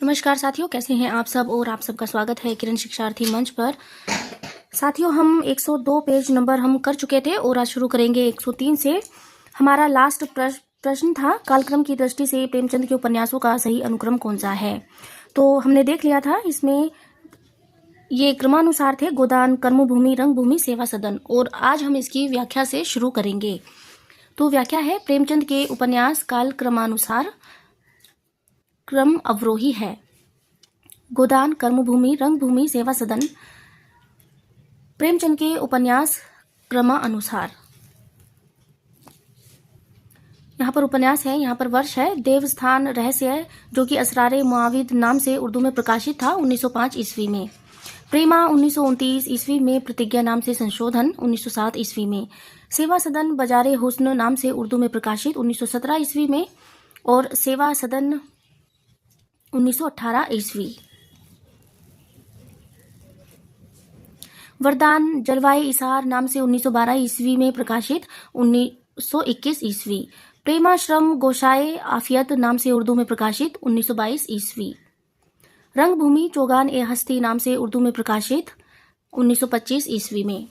नमस्कार साथियों, कैसे हैं आप सब। और आप सबका स्वागत है किरण शिक्षार्थी मंच पर। साथियों, हम 102 पेज नंबर हम कर चुके थे और आज शुरू करेंगे 103 से। हमारा लास्ट प्रश्न था, कालक्रम की दृष्टि से प्रेमचंद के उपन्यासों का सही अनुक्रम कौन सा है। तो हमने देख लिया था, इसमें ये क्रमानुसार थे: गोदान, कर्मभूमि, रंगभूमि, सेवा सदन। और आज हम इसकी व्याख्या से शुरू करेंगे। तो व्याख्या है: प्रेमचंद के उपन्यास काल क्रमानुसार क्रम अवरोही है। गोदान, कर्मभूमि, रंगभूमि, सेवा सदन प्रेमचंद के उपन्यास क्रमानुसार। यहाँ पर उपन्यास है, यहाँ पर वर्ष है देवस्थान रहस्य, जो कि असरारे मुआविद नाम से उर्दू में प्रकाशित था 1905 ईस्वी में। प्रेमा 1929 ईस्वी में, प्रतिज्ञा नाम से संशोधन 1907 ईस्वी में। सेवा सदन बजारे हुस्न नाम से उर्दू में प्रकाशित 1917 ईस्वी में। और सेवा सदन 1918 ईस्वी। वरदान जलवाए इसार नाम से 1912 ईस्वी में प्रकाशित 1921 ईस्वी। प्रेमाश्रम गोशाए आफियत नाम से उर्दू में प्रकाशित 1922 ईस्वी। रंगभूमि चौगान ए हस्ती नाम से उर्दू में प्रकाशित 1925 ईस्वी में।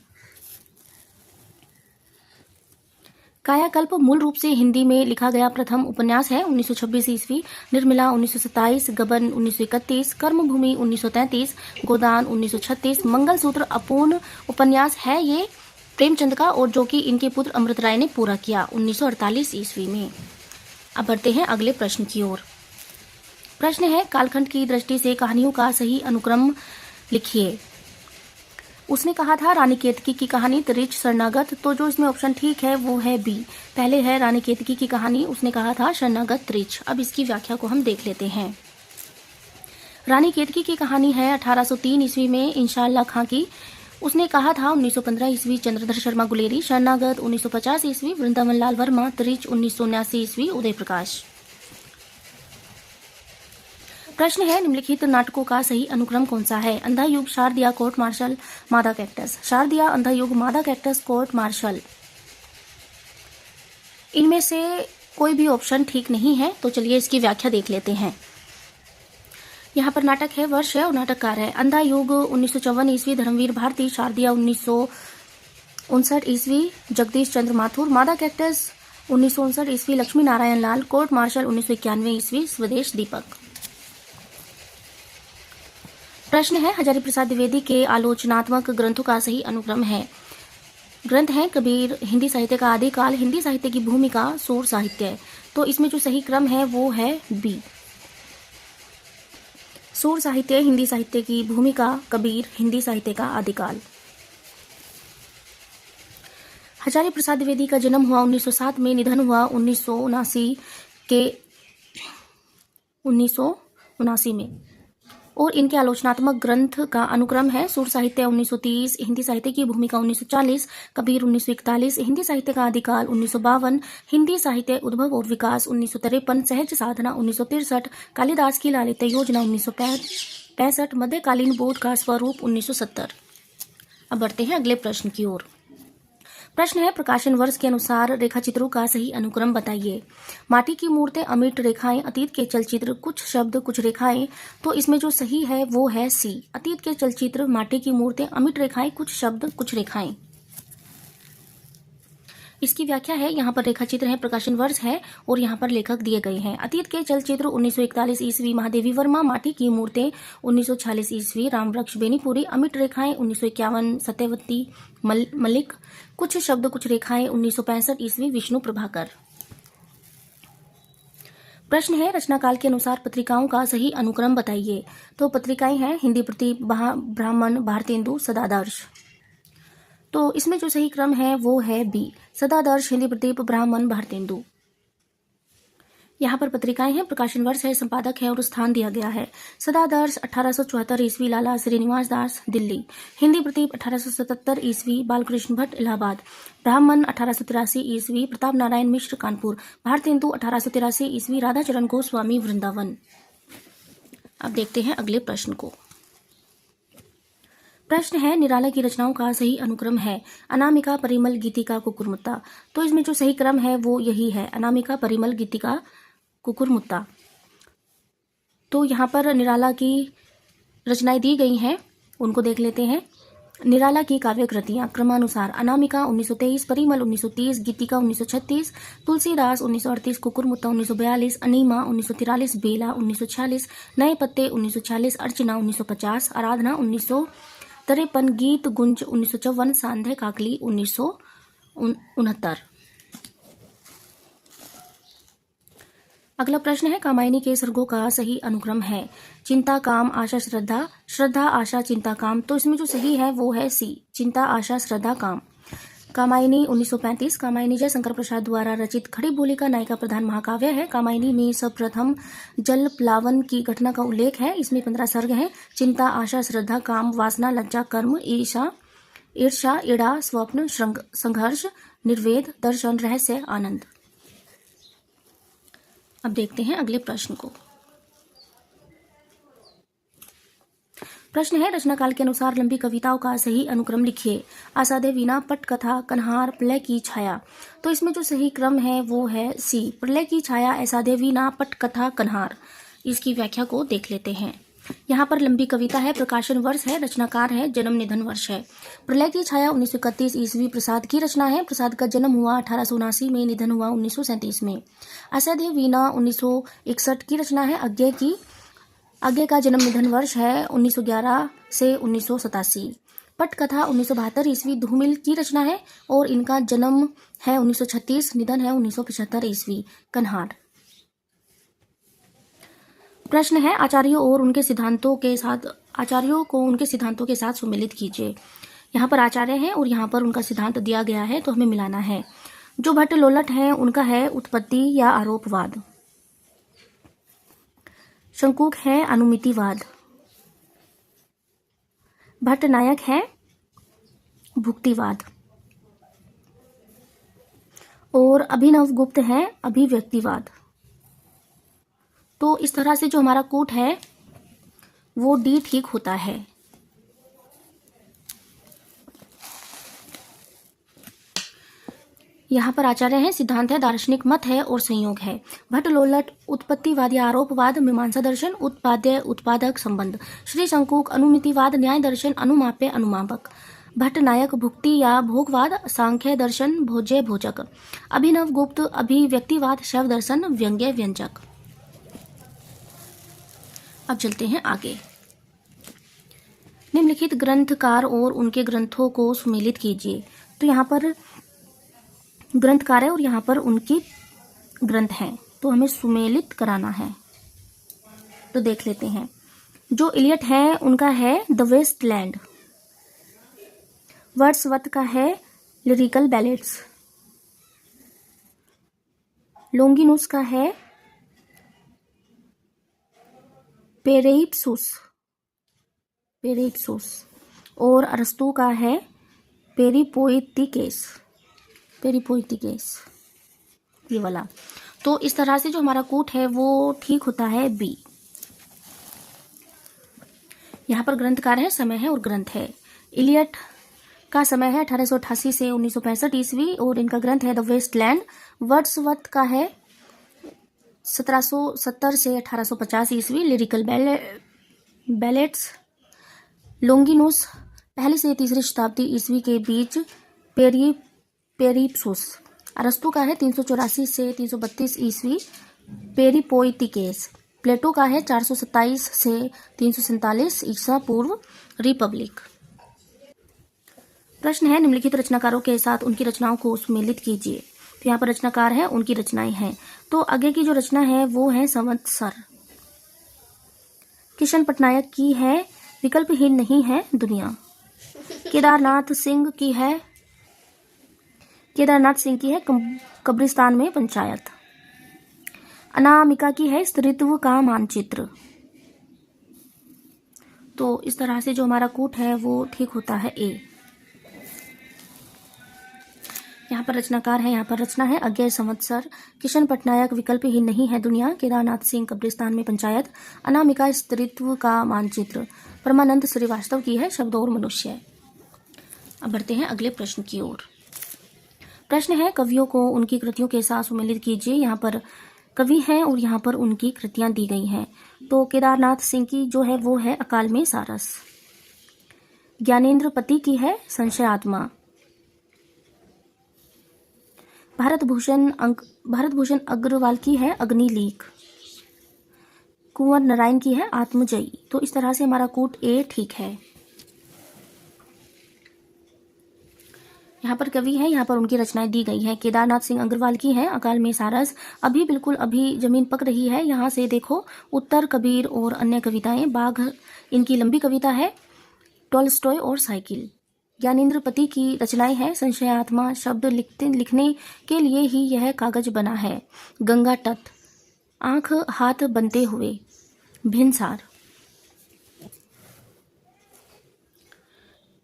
कायाकल्प मूल रूप से हिंदी में लिखा गया प्रथम उपन्यास है 1926 ईस्वी। निर्मला 1927, गबन 1931, कर्मभूमि 1933, गोदान 1936। मंगलसूत्र अपूर्ण उपन्यास है ये प्रेमचंद का, और जो कि इनके पुत्र अमृत राय ने पूरा किया 1948 ईस्वी में। अब बढ़ते हैं अगले प्रश्न की ओर। प्रश्न है, कालखंड की दृष्टि से कहानियों का सही अनुक्रम लिखिए। उसने कहा था रानी केतकी की कहानी, त्रिच, शरणागत। तो जो इसमें ऑप्शन ठीक है वो है बी। पहले है रानी केतकी की कहानी, उसने कहा था शरणागत, त्रिच। अब इसकी व्याख्या को हम देख लेते हैं। रानी केतकी की कहानी है 1803 ईस्वी में इंशाअल्लाह खां की। उसने कहा था 1915 ईस्वी चंद्रधर शर्मा गुलेरी। शरणागत 1950 ईस्वी वृंदावन लाल वर्मा। त्रिच 1979 ईस्वी उदय प्रकाश। प्रश्न है, निम्नलिखित नाटकों का सही अनुक्रम कौन सा है। अंधा युग, शारदिया, कोर्ट मार्शल, मादा कैक्टस। शारदिया, अंधा युग, मादा कैक्टस, कोर्ट मार्शल। इनमें से कोई भी ऑप्शन ठीक नहीं है। तो चलिए इसकी व्याख्या देख लेते हैं। यहाँ पर नाटक है, वर्ष है और नाटककार है। अंधा युग 1954 ईस्वी धर्मवीर भारती। शारदिया 1959 ईस्वी जगदीश चंद्र माथुर। मादा कैक्टस 1959 ईस्वी लक्ष्मी नारायण लाल। कोर्ट मार्शल 1991 ईस्वी स्वदेश दीपक। प्रश्न है, हजारी प्रसाद द्विवेदी के आलोचनात्मक ग्रंथों का सही अनुक्रम है। ग्रंथ है कबीर, हिंदी साहित्य का आदिकाल, हिंदी साहित्य की भूमिका, सूर साहित्य। तो इसमें जो सही क्रम है वो है बी। सूर साहित्य, हिंदी साहित्य की भूमिका, कबीर, हिंदी साहित्य का आदिकाल। हजारी प्रसाद द्विवेदी का जन्म हुआ 1907 में, निधन हुआ 1979 में। और इनके आलोचनात्मक ग्रंथ का अनुक्रम है सूर साहित्य 1930, हिंदी साहित्य की भूमिका 1940, कबीर 1941, हिंदी साहित्य का आदिकाल 1952, हिंदी साहित्य उद्भव और विकास 1953, सहज साधना 1963, कालिदास की लालित्य योजना 1965, मध्यकालीन बोध का स्वरूप 1970। अब बढ़ते हैं अगले प्रश्न की ओर। प्रश्न है, प्रकाशन वर्ष के अनुसार रेखाचित्रों का सही अनुक्रम बताइए। माटी की मूर्तें, अमिट रेखाएं, अतीत के चलचित्र, कुछ शब्द कुछ रेखाएं। तो इसमें जो सही है वो है सी। अतीत के चलचित्र, माटी की मूर्तें, अमिट रेखाएं, कुछ शब्द कुछ रेखाएं। इसकी व्याख्या है, यहाँ पर रेखाचित्र है, प्रकाशन वर्ष है और यहाँ पर लेखक दिए गए हैं। अतीत के चलचित्र 1941 ईस्वी महादेवी वर्मा। माटी की मूर्तें 1946 ईस्वी रामवृक्ष बेनीपुरी। अमिट रेखाएं 1951 सत्यवती मलिक। कुछ शब्द कुछ रेखाएं 1965 ईस्वी विष्णु प्रभाकर। प्रश्न है, रचनाकाल के अनुसार पत्रिकाओं का सही अनुक्रम बताइए। तो पत्रिकाएं हैं हिंदी प्रदीप, ब्राह्मण, भारतेंदु, सदादर्श। तो इसमें जो सही क्रम है वो है बी। सदादर्श, हिंदी प्रदीप, ब्राह्मण, भारतेंदु। यहाँ पर पत्रिकाएं हैं, प्रकाशन वर्ष है, संपादक है और स्थान दिया गया है। सदादर्श 1874 ईस्वी लाला श्रीनिवास दास दिल्ली। हिंदी प्रदीप 1877 ईस्वी बालकृष्ण भट्ट इलाहाबाद। ब्राह्मण 1883 ईस्वी प्रताप नारायण मिश्र कानपुर। भारतेंदु 1883 ईस्वी राधाचरण गोस्वामी वृंदावन। अब देखते हैं अगले प्रश्न को। प्रश्न है, निराला की रचनाओं का सही अनुक्रम है। अनामिका, परिमल, गीतिका, कुकुरमुत्ता। तो इसमें जो सही क्रम है वो यही है, अनामिका, परिमल, गीतिका, कुकुरमुत्ता। तो यहाँ पर निराला की रचनाएं दी गई हैं, उनको देख लेते हैं। निराला की काव्य कृतियाँ क्रमानुसार: अनामिका 1923, परिमल 1930, गीतिका 1936, तुलसीदास 1938, कुकुरमुत्ता 1942, अनीमा 1943, बेला 1946, नए पत्ते 1946, अर्चना 1950, आराधना 1953, गीत गुंज 1954, सांध्य काकली 1969। अगला प्रश्न है, कामायनी के सर्गों का सही अनुक्रम है? चिंता, काम, आशा, श्रद्धा, श्रद्धा, आशा, चिंता, काम। तो इसमें जो सही है वो है सी, चिंता, आशा, श्रद्धा, काम। कामायनी 1935, कामायनी जयशंकर प्रसाद द्वारा रचित खड़ी बोली का नायिका प्रधान महाकाव्य है। कामायनी में सर्वप्रथम जल प्लावन की घटना का उल्लेख है। इसमें 15 सर्ग हैं: चिंता, आशा, श्रद्धा, काम, वासना, लज्जा, कर्म, ईर्षा, ईड़ा, स्वप्न, संघर्ष, निर्वेद, दर्शन, रहस्य, आनंद। अब देखते हैं अगले प्रश्न को। प्रश्न है, रचनाकाल के अनुसार लंबी कविताओं का सही अनुक्रम लिखिए। आसादे वीणा, पटकथा, कन्हार, प्रलय की छाया। तो इसमें जो सही क्रम है वो है सी, प्रलय की छाया, आसादे वीणा, पटकथा, कन्हार। इसकी व्याख्या को देख लेते हैं। यहाँ पर लंबी कविता है, प्रकाशन वर्ष है, रचनाकार है, जन्म निधन वर्ष है। प्रलय की छाया 1931 ईस्वी प्रसाद की रचना है। प्रसाद का जन्म हुआ 1879 में, निधन हुआ 1937 में। आसादे वीणा 1961 की रचना है। आगे का जन्म निधन वर्ष है 1911 से 1987। पटकथा 1972 ईस्वी धूमिल की रचना है और इनका जन्म है 1936, निधन है 1975 ईस्वी। कन्हार। प्रश्न है, आचार्यों को उनके सिद्धांतों के साथ सुमेलित कीजिए। यहाँ पर आचार्य हैं और यहाँ पर उनका सिद्धांत दिया गया है, तो हमें मिलाना है। जो भट्ट लोलट है उनका है उत्पत्ति या आरोपवाद। शंकुक है अनुमितिवाद। भट्ट नायक है भुक्तिवाद। और अभिनव गुप्त है अभिव्यक्तिवाद। तो इस तरह से जो हमारा कूट है वो डी ठीक होता है। यहाँ पर आचार्य है, सिद्धांत है, दार्शनिक मत है और संयोग है। भट्ट लोलट उत्पत्तिवाद या आरोपवाद, मीमांसा दर्शन, उत्पाद्य उत्पादक संबंध। श्री शंकुक अनुमितिवाद, न्याय दर्शन, अनुमाप्य अनुमापक। भट्ट नायक भुक्ति या भोगवाद, सांख्य दर्शन, भोज्य भोजक। अभिनव गुप्त अभिव्यक्तिवाद, शैव दर्शन, व्यंग्य व्यंजक। अब चलते हैं आगे। निम्नलिखित ग्रंथकार और उनके ग्रंथों को सुमेलित कीजिए। तो यहाँ पर ग्रंथकार है और यहाँ पर उनके ग्रंथ हैं, तो हमें सुमेलित कराना है। तो देख लेते हैं। जो इलियट है उनका है द वेस्ट लैंड। वर्ड्सवर्थ का है लिरिकल बैलेट्स। लोंगिनुस का है पेरेइप्सुस और अरस्तु का है पेरिपोइटिकेस, ये वाला। तो इस तरह से जो हमारा कूट है वो ठीक होता है बी। यहाँ पर ग्रंथकार है, समय है और ग्रंथ है। इलियट का समय है 1888 से 1965 ईस्वी और इनका ग्रंथ है द वेस्ट लैंड। वर्ड्सवर्थ का है 1770 से 1850 ईस्वी, लिरिकल बैलेट्स। लोंगिनुस पहली से तीसरी शताब्दी ईस्वी के बीच, पेरिप्सुस। अरस्तु का है 384 से 332 ईस्वी, पेरिपोइटिकेस। प्लेटो का है 427 से 347 ईसा पूर्व, रिपब्लिक। प्रश्न है, निम्नलिखित रचनाकारों के साथ उनकी रचनाओं को सुमेलित कीजिए। तो यहाँ पर रचनाकार है, उनकी रचनाएं हैं। तो आगे की जो रचना है वो है संवत्सर। किशन पटनायक की है विकल्पहीन नहीं है दुनिया। केदारनाथ सिंह की है कब्रिस्तान में पंचायत। अनामिका की है स्त्रीत्व का मानचित्र। तो इस तरह से जो हमारा कूट है वो ठीक होता है ए। यहाँ पर रचनाकार है, यहाँ पर रचना है अज्ञेय संवत्सर। किशन पटनायक विकल्पहीन नहीं है दुनिया। केदारनाथ सिंह कब्रिस्तान में पंचायत। अनामिका स्त्रीत्व का मानचित्र। परमानंद श्रीवास्तव की है शब्द और मनुष्य। अब बढ़ते हैं अगले प्रश्न की ओर। प्रश्न है, कवियों को उनकी कृतियों के साथ सुमेलित कीजिए। यहाँ पर कवि हैं और यहाँ पर उनकी कृतियां दी गई हैं। तो केदारनाथ सिंह की जो है वो है अकाल में सारस। ज्ञानेंद्र पति की है संशयात्मा। भारत भूषण अग्रवाल की है अग्निलीक। कुंवर नारायण की है आत्मजयी। तो इस तरह से हमारा कूट ए ठीक है। यहाँ पर कवि है, यहाँ पर उनकी रचनाएं दी गई हैं। केदारनाथ सिंह अग्रवाल की है अकाल में सारस। अभी बिल्कुल अभी जमीन पक रही है, यहाँ से देखो उत्तर, कबीर और अन्य कविताएं। बाघ इनकी लंबी कविता है। टॉलस्टॉय और साइकिल। ज्ञानेंद्र पति की रचनाएं हैं। संशयात्मा शब्द लिखने के लिए ही यह कागज बना है। गंगा तट। आंख हाथ बनते हुए। भिनसार।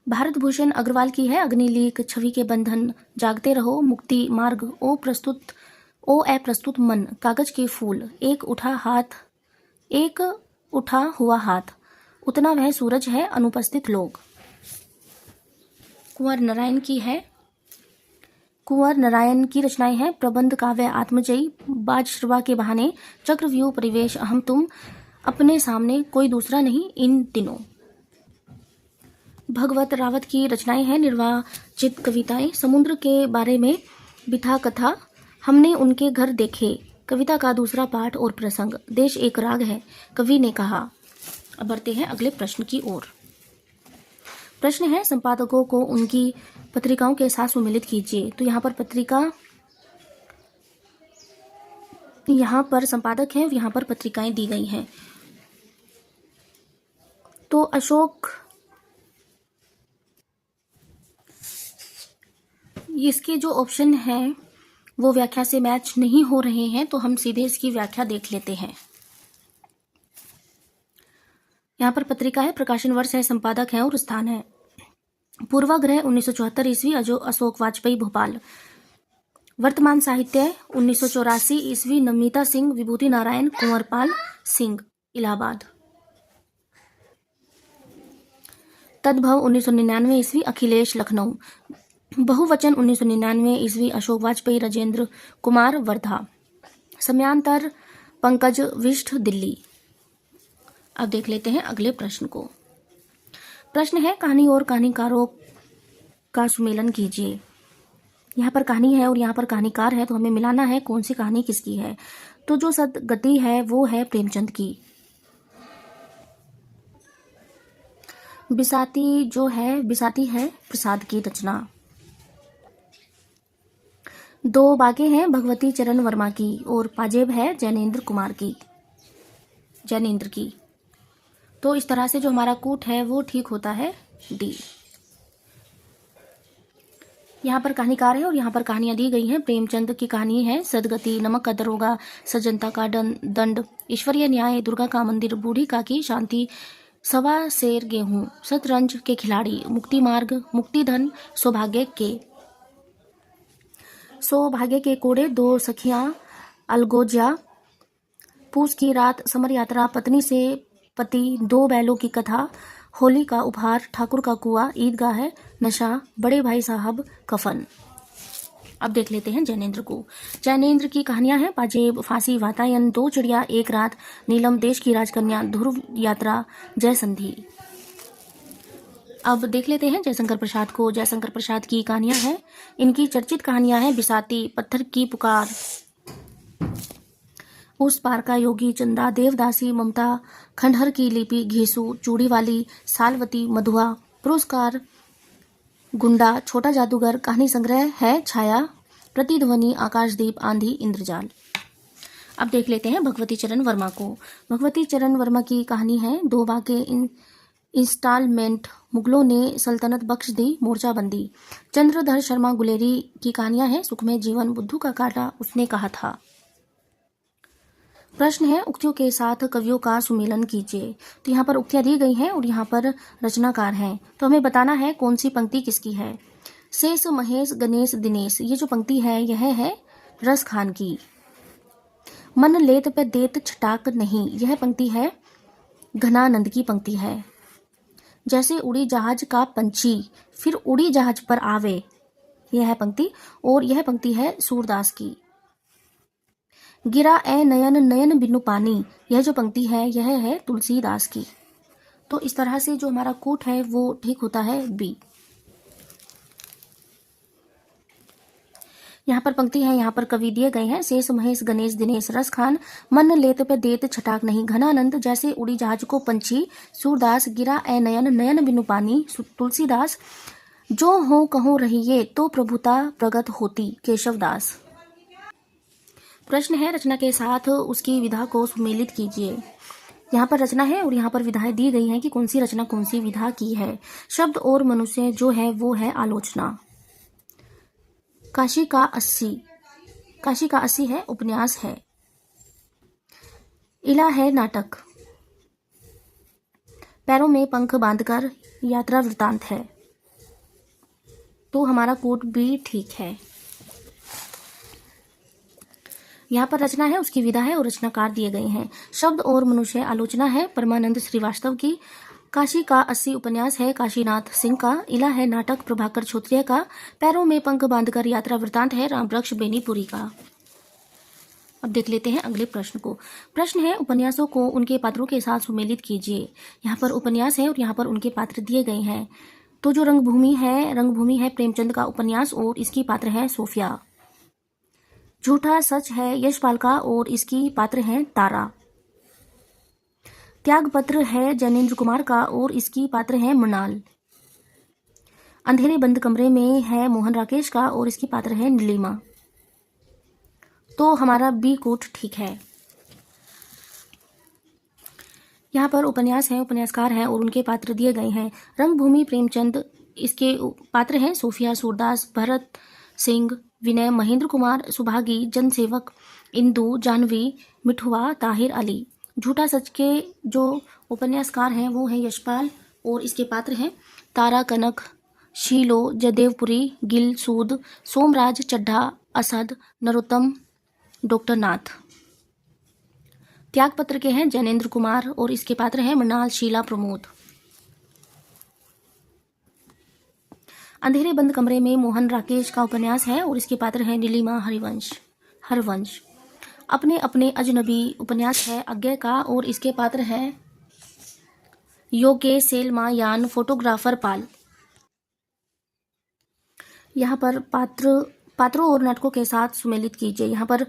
भारत भूषण अग्रवाल की है अग्निलीक। छवि के बंधन। जागते रहो। मुक्ति मार्ग। ओ अप्रस्तुत मन। कागज के फूल। एक उठा हुआ हाथ। उतना वह सूरज है। अनुपस्थित लोग। कुंवर नारायण की रचनाएं हैं। प्रबंध काव्य आत्मजयी। बाजश्रवा के बहाने। चक्रव्यूह परिवेश। हम तुम। अपने सामने कोई दूसरा नहीं इन दिनों। भगवत रावत की रचनाएं हैं। निर्वाचित कविताएं। समुद्र के बारे में बिथा कथा। हमने उनके घर देखे। कविता का दूसरा पाठ और प्रसंग। देश एक राग है। कवि ने कहा। अब बढ़ते हैं अगले प्रश्न की ओर। प्रश्न है संपादकों को उनकी पत्रिकाओं के साथ सुमेलित कीजिए। तो यहाँ पर संपादक हैं, यहाँ पर पत्रिकाएं दी गई हैं। तो अशोक, इसके जो ऑप्शन हैं वो व्याख्या से मैच नहीं हो रहे हैं, तो हम सीधे इसकी व्याख्या देख लेते हैं। यहाँ पर पत्रिका है, प्रकाशन वर्ष है, संपादक है और स्थान है पूर्वाग्रह 1974 ईस्वी अशोक वाजपेयी भोपाल। वर्तमान साहित्य 1984 ईस्वी नमिता सिंह विभूति नारायण कुंवरपाल सिंह इलाहाबाद। तद्भव 1999 ईस्वी अखिलेश लखनऊ। बहुवचन 1999 ईस्वी अशोक वाजपेयी राजेंद्र कुमार वर्धा। समयांतर पंकज विष्ट दिल्ली। अब देख लेते हैं अगले प्रश्न को। प्रश्न है कहानी और कहानीकारों का सुमेलन कीजिए। यहाँ पर कहानी है और यहाँ पर कहानीकार है, तो हमें मिलाना है कौन सी कहानी किसकी है। तो जो सदगति है वो है प्रेमचंद की। बिसाती है प्रसाद की रचना। दो बागें हैं भगवती चरण वर्मा की और पाजेब है जैनेन्द्र की। तो इस तरह से जो हमारा कूट है वो ठीक होता है डी। यहाँ पर कहानीकार है और यहाँ पर कहानियां दी गई हैं। प्रेमचंद की कहानी है सदगति, नमक का दरोगा, सज्जनता का दंड, ईश्वरीय न्याय, दुर्गा का मंदिर, बूढ़ी काकी, शांति, सवा सेर गेहूं, शतरंज के खिलाड़ी, मुक्ति मार्ग, मुक्तिधन, सौभाग्य के कोड़े, दो सखियां, अलगोजा, पूस की रात, समर यात्रा, पत्नी से पति, दो बैलों की कथा, होली का उपहार, ठाकुर का कुआं, ईदगाह है, नशा, बड़े भाई साहब, कफन। अब देख लेते हैं जैनेन्द्र को। जैनेन्द्र की कहानियां हैं पाजेब, फांसी, वातायन, दो चिड़िया एक रात, नीलम, देश की राजकन्या, ध्रुव यात्रा, जयसंधि। अब देख लेते हैं जयशंकर प्रसाद को। जयशंकर प्रसाद की कहानियां हैं। इनकी चर्चित कहानियां हैं बिसाती, पत्थर की पुकार, उस पार का योगी, चंदा, देवदासी, ममता, खंडहर की लिपि, घेसू, चूड़ी वाली, सालवती, मधुआ, पुरस्कार, गुंडा, छोटा जादूगर। कहानी संग्रह है छाया, प्रतिध्वनि, आकाशदीप, आंधी, इंद्रजाल। अब देख लेते हैं भगवती चरण वर्मा को। भगवती चरण वर्मा की कहानी है दो बाके इंस्टॉलमेंट, मुगलों ने सल्तनत बख्श दी, मोर्चाबंदी। चंद्रधर शर्मा गुलेरी की कहानियां हैं सुखमय जीवन, बुद्धू का काटा, उसने कहा था। प्रश्न है उक्तियों के साथ कवियों का सुमेलन कीजिए। तो यहाँ पर उक्तियां दी गई हैं और यहाँ पर रचनाकार हैं, तो हमें बताना है कौन सी पंक्ति किसकी है। शेष, महेश, गणेश, दिनेश, ये जो पंक्ति है यह है रस खान की। मन लेत पे देत छटाक नहीं, यह पंक्ति है घनानंद की पंक्ति है। जैसे उड़ी जहाज का पंछी फिर उड़ी जहाज पर आवे, यह है पंक्ति, और यह पंक्ति है सूरदास की। गिरा ए नयन नयन बिनु पानी, यह जो पंक्ति है यह है तुलसीदास की। तो इस तरह से जो हमारा कोट है वो ठीक होता है बी। यहाँ पर पंक्ति है, यहाँ पर कवि दिए गए हैं, शेष महेश गणेश दिनेश रस खान, मन लेत पे देत छटाक नहीं, घनानंद जैसे उड़ी जहाज को पंछी, सूरदास गिरा ए नयन नयन बिनु पानी, तुलसीदास जो हो कहो रहिए तो प्रभुता प्रगट होती, केशवदास। प्रश्न है, रचना के साथ उसकी विधा को सुमेलित कीजिए। यहाँ पर रचना है और यहाँ पर विधाएं दी गई हैं कि कौन सी रचना कौन सी विधा की है। शब्द और मनुष्य जो है वो है आलोचना। काशी का 80, काशी का 80 है उपन्यास है। इला है नाटक। पैरों में पंख बांधकर यात्रा वृतांत है। तो हमारा कोट बी ठीक है। यहाँ पर रचना है, उसकी विधा है और रचनाकार दिए गए हैं। शब्द और मनुष्य आलोचना है परमानंद श्रीवास्तव की। काशी का 80 उपन्यास है काशीनाथ सिंह का। इला है नाटक प्रभाकर क्षत्रिय का। पैरों में पंख बांधकर यात्रा वृतांत है रामवृक्ष बेनीपुरी का। अब देख लेते हैं अगले प्रश्न को। प्रश्न है, उपन्यासों को उनके पात्रों के साथ सुमेलित कीजिए। यहाँ पर उपन्यास है और यहाँ पर उनके पात्र दिए गए हैं। तो जो रंगभूमि है प्रेमचंद का उपन्यास और इसकी पात्र है सोफिया। झूठा सच है यशपाल का और इसकी पात्र है तारा। त्यागपत्र है जैनेन्द्र कुमार का और इसकी पात्र है मृणाल। अंधेरे बंद कमरे में है मोहन राकेश का और इसकी पात्र है नीलिमा। तो हमारा बी कोट ठीक है। यहाँ पर उपन्यास है, उपन्यासकार हैं और उनके पात्र दिए गए हैं। रंगभूमि प्रेमचंद, इसके पात्र हैं सोफिया, सूरदास, भरत सिंह, विनय, महेंद्र कुमार, सुभागी, जनसेवक, इंदु, जानवी, मिठुआ, ताहिर अली। झूठा सच के जो उपन्यासकार हैं वो हैं यशपाल और इसके पात्र हैं तारा, कनक, शीलो, जयदेवपुरी, गिल, सूद, सोमराज, चड्ढा, असद, नरोत्तम, डॉक्टर नाथ। त्यागपत्र के हैं जैनेन्द्र कुमार और इसके पात्र हैं मृणाल, शीला, प्रमोद। अंधेरे बंद कमरे में मोहन राकेश का उपन्यास है और इसके पात्र हैं नीलिमा, हरवंश। अपने अपने अजनबी उपन्यास है अज्ञे का और इसके पात्र हैं योगे, सेल्मा, यान, फोटोग्राफर, पाल। यहाँ पर पात्रों और नाटकों के साथ सुमेलित कीजिए। यहाँ पर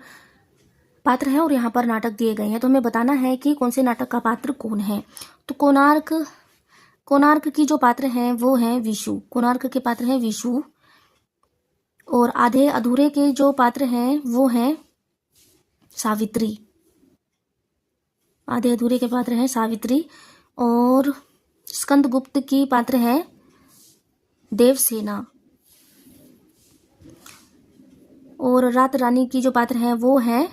पात्र हैं और यहाँ पर नाटक दिए गए हैं। तो हमें बताना है कि कौन से नाटक का पात्र कौन है। तो कोणार्क की जो पात्र हैं वो हैं विशु। कोणार्क के पात्र हैं विशु और आधे अधूरे के जो पात्र हैं वो हैं सावित्री। आधे अधूरे के पात्र हैं सावित्री और स्कंदगुप्त की पात्र है देवसेना और रात रानी की जो पात्र हैं वो हैं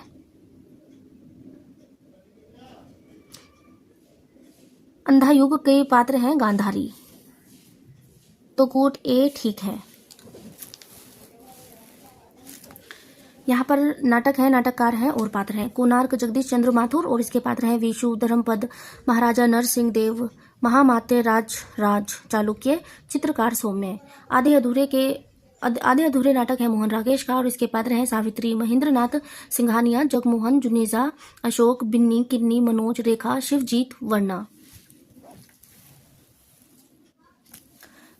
अंधायुग के पात्र हैं गांधारी। तो कोट ए ठीक है। यहाँ पर नाटक है, नाटककार हैं और पात्र हैं कोणार्क जगदीश चंद्र माथुर और इसके पात्र हैं विशु, धर्मपद, महाराजा नरसिंह देव, महामात्य राज चालुक्य, चित्रकार सौम्य। आधे अधूरे नाटक है मोहन राकेश का और इसके पात्र हैं सावित्री, महेंद्रनाथ सिंघानिया, जगमोहन, जुनेजा, अशोक, बिन्नी, किन्नी, मनोज, रेखा, शिवजीत, वर्णा।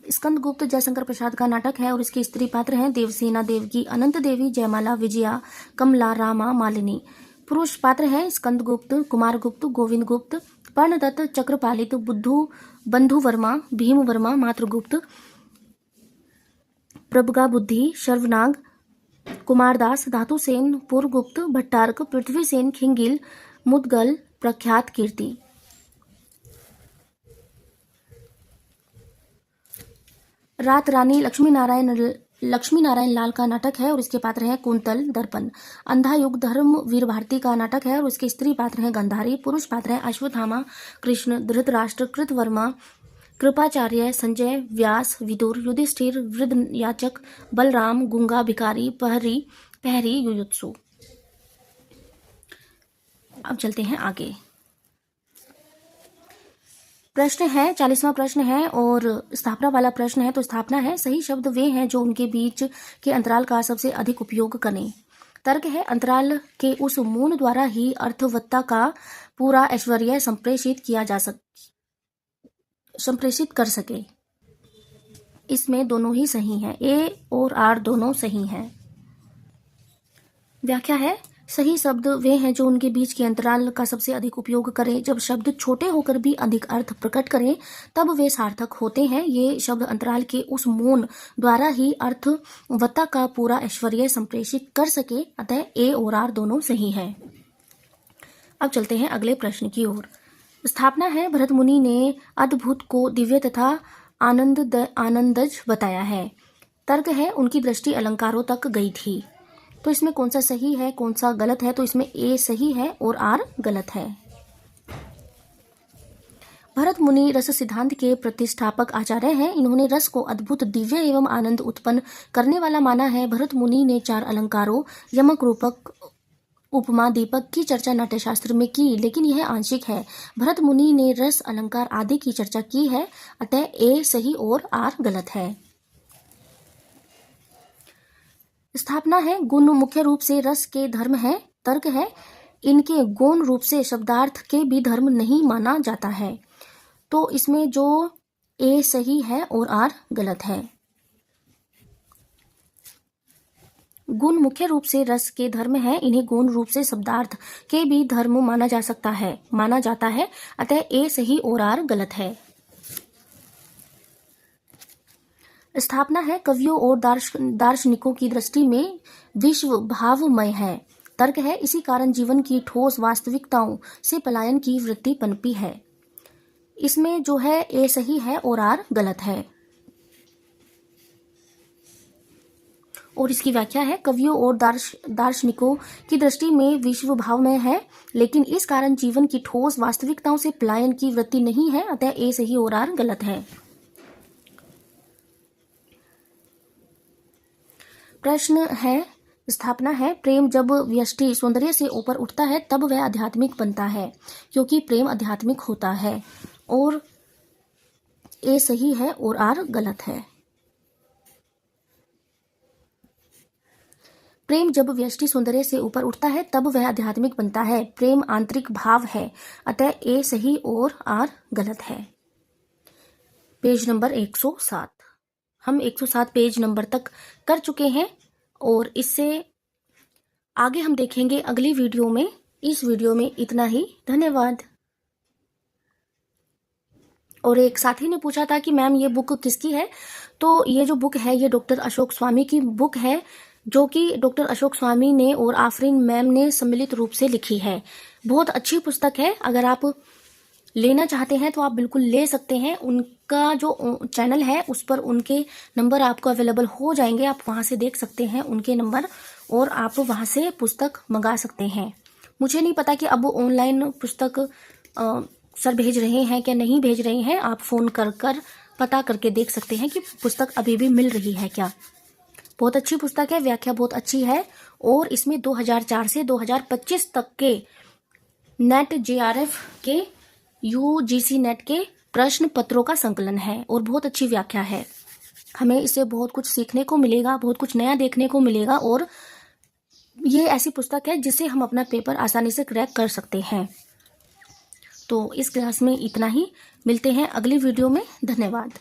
स्कंदगुप्त जयशंकर प्रसाद का नाटक है और इसके स्त्री पात्र हैं देवसेना, देवकी, अनंत देवी, जयमाला, विजया, कमला, रामा, मालिनी। पुरुष पात्र हैं स्कंदगुप्त, कुमारगुप्त, गोविंद गुप्त, पर्णदत्त, चक्रपालित, बंधु वर्मा, भीम वर्मा, मातृगुप्त, प्रभगा बुद्धि, शर्वनाग, कुमारदास, धातुसेन, पुरगुप्त, भट्टारक, पृथ्वीसेन, खिंगिल, मुदगल, प्रख्यात, कीर्ति। रात रानी लक्ष्मी नारायण लाल का नाटक है और इसके पात्र हैं कुंतल, दर्पण। अंधायुग धर्म वीर भारती का नाटक है और उसके स्त्री पात्र हैं गंधारी। पुरुष पात्र हैं अश्वत्थामा, कृष्ण, धृतराष्ट्र, कृतवर्मा, कृपाचार्य, संजय, व्यास, विदुर, युधिष्ठिर, वृद्ध याचक, बलराम, गुंगा, भिखारी, पहरी, युयुत्सु। अब चलते हैं आगे। प्रश्न है 40वां प्रश्न है और स्थापना वाला प्रश्न है। तो स्थापना है, सही शब्द वे हैं जो उनके बीच के अंतराल का सबसे अधिक उपयोग करें। तर्क है अंतराल के उस मौन द्वारा ही अर्थवत्ता का पूरा ऐश्वर्य संप्रेषित कर सके। इसमें दोनों ही सही हैं, ए और आर दोनों सही हैं। व्याख्या है सही शब्द वे हैं जो उनके बीच के अंतराल का सबसे अधिक उपयोग करें। जब शब्द छोटे होकर भी अधिक अर्थ प्रकट करें तब वे सार्थक होते हैं। ये शब्द अंतराल के उस मौन द्वारा ही अर्थवत्ता का पूरा ऐश्वर्य संप्रेषित कर सके। अतः ए और आर दोनों सही हैं। अब चलते हैं अगले प्रश्न की ओर। स्थापना है भरत मुनि ने अद्भुत को दिव्य तथा आनंदज बताया है। तर्क है उनकी दृष्टि अलंकारों तक गई थी। तो इसमें कौन सा सही है कौन सा गलत है? तो इसमें ए सही है और आर गलत है। भरत मुनि रस सिद्धांत के प्रतिष्ठापक आचार्य हैं। इन्होंने रस को अद्भुत दिव्य एवं आनंद उत्पन्न करने वाला माना है। भरत मुनि ने 4 अलंकारों यमक, रूपक, उपमा, दीपक की चर्चा नाट्यशास्त्र में की, लेकिन यह आंशिक है। भरत मुनि ने रस, अलंकार आदि की चर्चा की है। अतः ए सही और आर गलत है। स्थापना है गुण मुख्य रूप से रस के धर्म है। तर्क है इनके गौण रूप से शब्दार्थ के भी धर्म नहीं माना जाता है। तो इसमें जो ए सही है और आर गलत है। गुण मुख्य रूप से रस के धर्म है, इन्हें गौण रूप से शब्दार्थ के भी धर्म माना जाता है। अतः ए सही और आर गलत है। स्थापना है कवियों और दार्शनिकों की दृष्टि में विश्व भावमय है। तर्क है इसी कारण जीवन की ठोस वास्तविकताओं से पलायन की वृत्ति पनपी है। इसमें जो है ए सही है और आर गलत है। और इसकी व्याख्या है कवियों और दार्शनिकों की दृष्टि में विश्व भावमय है, लेकिन इस कारण जीवन की ठोस वास्तविकताओं से पलायन की वृत्ति नहीं है। अतः ए सही और आर गलत है। प्रश्न है स्थापना है प्रेम जब व्यष्टि सौंदर्य से ऊपर उठता है तब वह आध्यात्मिक बनता है, क्योंकि प्रेम आध्यात्मिक होता है। और ए सही है और आर गलत है। प्रेम जब व्यष्टि सौंदर्य से ऊपर उठता है तब वह आध्यात्मिक बनता है। प्रेम आंतरिक भाव है। अतः ए सही और आर गलत है। Page number 107। हम 107 पेज नंबर तक कर चुके हैं और इससे आगे हम देखेंगे अगली वीडियो में। इस वीडियो में इतना ही। धन्यवाद। और एक साथी ने पूछा था कि मैम ये बुक किसकी है? तो ये जो बुक है ये डॉक्टर अशोक स्वामी की बुक है, जो कि डॉक्टर अशोक स्वामी ने और आफरीन मैम ने सम्मिलित रूप से लिखी है। बहुत अच्छी पुस्तक है। अगर आप लेना चाहते हैं तो आप बिल्कुल ले सकते हैं। उनका जो चैनल है उस पर उनके नंबर आपको अवेलेबल हो जाएंगे। आप वहां से देख सकते हैं उनके नंबर और आप वहां से पुस्तक मंगा सकते हैं। मुझे नहीं पता कि अब ऑनलाइन पुस्तक सर भेज रहे हैं क्या नहीं भेज रहे हैं। आप फोन कर पता करके देख सकते हैं कि पुस्तक अभी भी मिल रही है क्या। बहुत अच्छी पुस्तक है, व्याख्या बहुत अच्छी है और इसमें 2004 से 2025 तक के नेट JRF के UGC नेट के प्रश्न पत्रों का संकलन है और बहुत अच्छी व्याख्या है। हमें इससे बहुत कुछ सीखने को मिलेगा, बहुत कुछ नया देखने को मिलेगा और ये ऐसी पुस्तक है जिससे हम अपना पेपर आसानी से क्रैक कर सकते हैं। तो इस क्लास में इतना ही। मिलते हैं अगली वीडियो में। धन्यवाद।